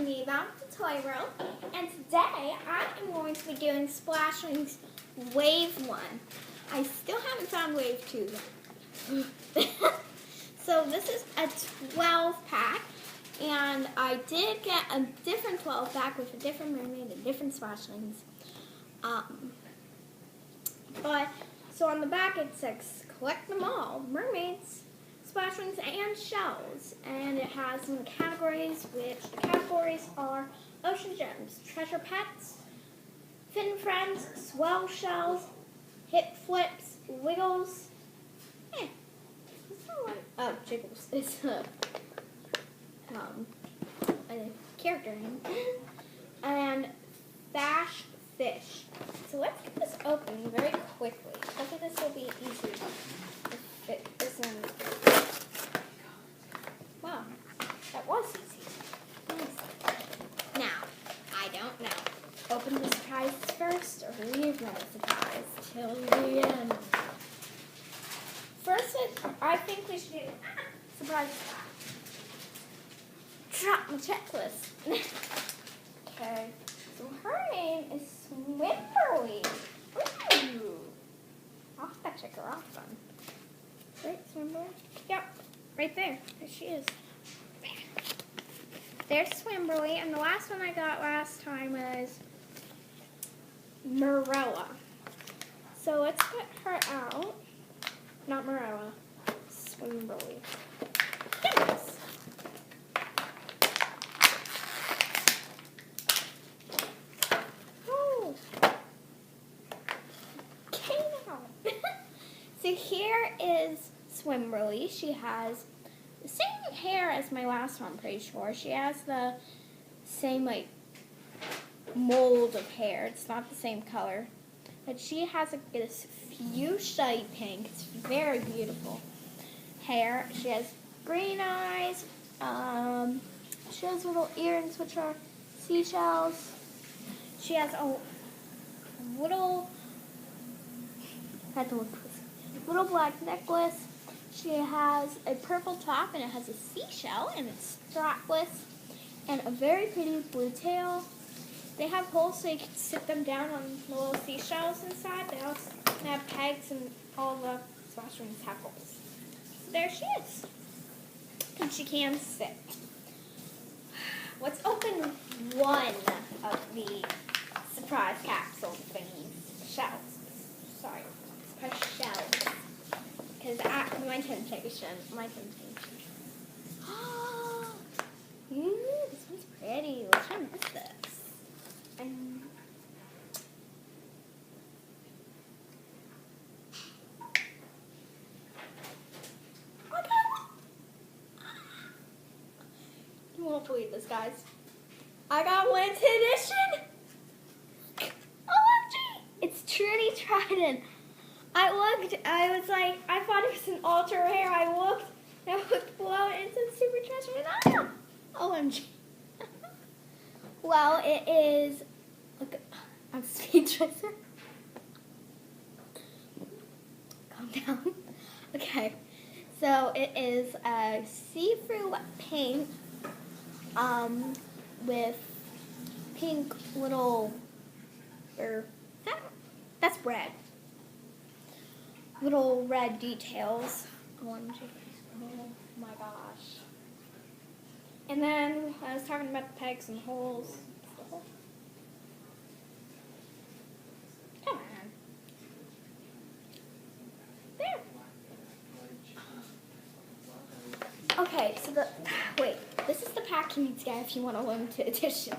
me about the toy world, and today I am going to be doing Splashlings Wave 1. I still haven't found Wave 2 yet. So this is a 12 pack, and I did get a different 12 pack with a different mermaid and different Splashlings. So on the back it says collect them all, mermaids, Splashlings, and shells. And it has some categories, which the categories are ocean gems, treasure pets, fin friends, swell shells, hip flips, wiggles. It's not like, oh, jiggles. It's a character name. And Dash Fish. So let's get this open very quickly. Hopefully this will be easy to fit this in. Wow, that was easy. Now, I don't know. Open the surprise first or leave the surprise till the end. First, I think we should do surprise. Drop my checklist. Okay. So her name is Swimberly. Ooh. I'll have to check her off then. Right, Swimberly? Yep, right there. There she is. There's Swimberly, and the last one I got last time was Morella. So let's put her out. Not Morella. Swimberly. Yes. So here is Swimberly. She has the same hair as my last one, I'm pretty sure. She has the same, mold of hair. It's not the same color. But she has this fuchsia pink. It's very beautiful hair. She has green eyes. She has little earrings, which are seashells. She has a little black necklace. She has a purple top, and it has a seashell, and it's strapless, and a very pretty blue tail. They have holes so you can sit them down on the little seashells inside. They also have pegs, and all the Splashlings have holes. So there she is. And she can sit. Let's open one of the surprise capsule thingies. Shells. Sorry. Shells. Because my temptation. Ooh, this one's pretty. Which one is this? You won't believe this, guys. I got limited edition. OMG! It's Trudy Trident. I thought it was an ultra rare. I looked below and it said super treasure. OMG. Well, it is. Look, I'm speed tracer. Calm down. Okay. So it is a see-through paint with pink little, that's red. Little red details. OMG. Oh my gosh. And then I was talking about the pegs and holes. Come on. There. Okay, so this is the pack you need to get if you want a limited edition.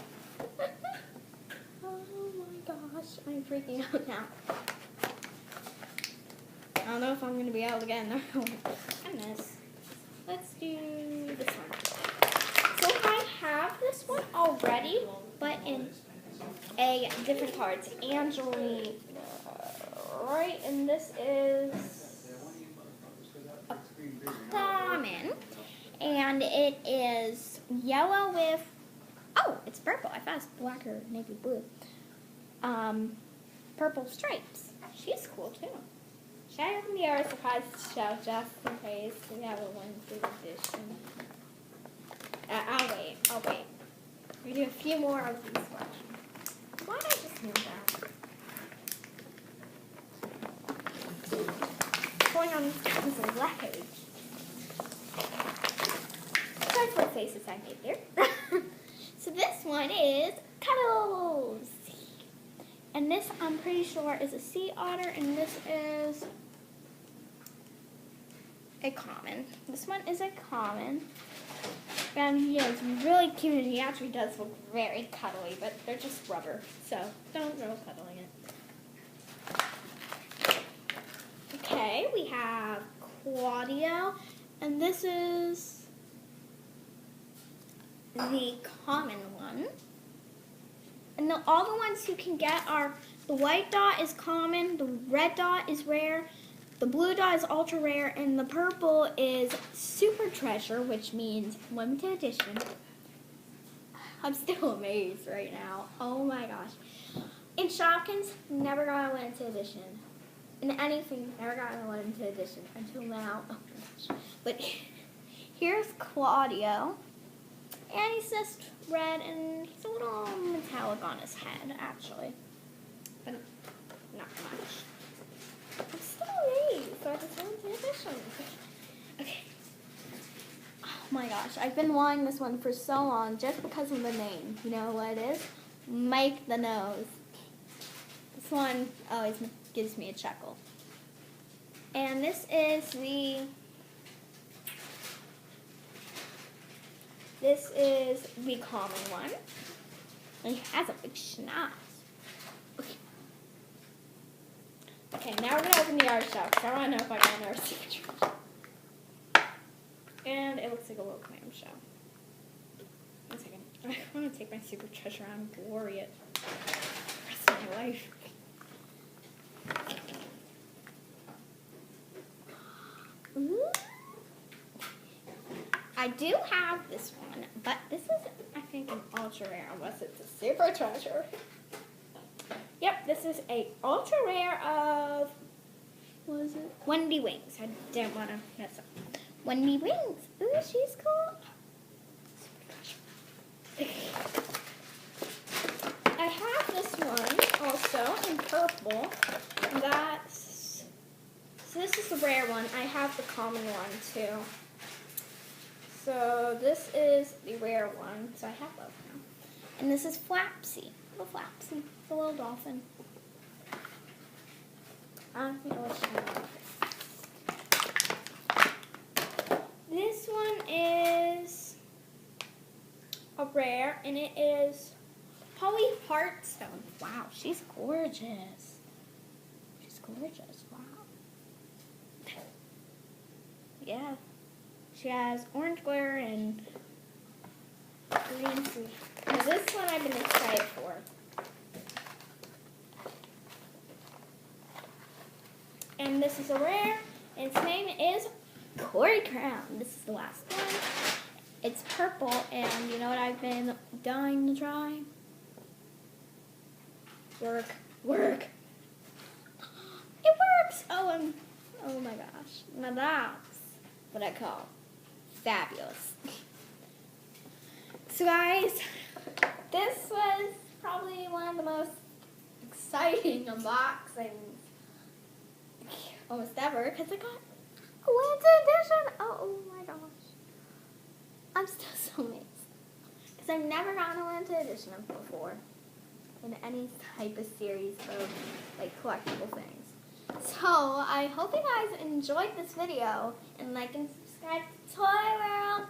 Oh my gosh, I'm freaking out now. I don't know if I'm going to be able to get another one. Let's do this one. So I have this one already, but in a different card. It's Angelina, right? And this is a common. And it is yellow with, it's purple. I thought it was black or navy blue. Purple stripes. She's cool too. Should I open the other surprise shell just in case we have a limited edition? I'll wait. We few more of these ones. Why did I just move that? Going on this leg. Sorry for the faces I made there. So this one is Cuddles. And this, I'm pretty sure, is a sea otter, and this is a common. This one is a common. And he is really cute, and he actually does look very cuddly, but they're just rubber, so don't go cuddling it. Okay, we have Claudio, and this is the common one. And all the ones you can get are, the white dot is common, the red dot is rare, the blue dot is ultra rare, and the purple is super treasure, which means limited edition. I'm still amazed right now. Oh my gosh. In Shopkins, never got a limited edition. In anything, never got a limited edition until now. Oh my gosh. But here's Claudio. And he's just red, and he's a little metallic on his head, actually. But not much. I'm still amazed at this limited edition. Okay. Oh my gosh, I've been wanting this one for so long just because of the name. You know what it is? Mike the Nose. This one always gives me a chuckle. And this is the common one. And he has a big schnoz. Okay, now we're going to open the other shell, because I want to know if I got another secret treasure. And it looks like a little clam shell. 1 second. I want to take my secret treasure out and glory it the rest of my life. Ooh. I do have this one, but this is, I think, an ultra rare, unless it's a super treasure. Yep, this is a ultra rare of, what is it? Wendy Wings. I didn't want to mess up. Wendy Wings. Ooh, she's cool. I have this one also in purple. So this is the rare one. I have the common one too. So this is the rare one. So I have both now. And this is Flapsy. Little Flapsy. It's a little dolphin. I don't know which one. This one is a rare, and it is Polly Heartstone. Wow, she's gorgeous. She's gorgeous. Wow. Yeah. She has orange glitter and green sea. Now this one I've been excited for. And this is a rare, and its name is Corey Crown. This is the last one. It's purple, and you know what I've been dying to try? Work. It works! Oh my gosh. Now that's what I call fabulous. So guys, this was probably one of the most exciting unboxings almost ever, because I got a limited edition. Oh my gosh. I'm still so amazed. Because I've never gotten a limited edition before in any type of series of like collectible things. So I hope you guys enjoyed this video, and like and subscribe to Toy World.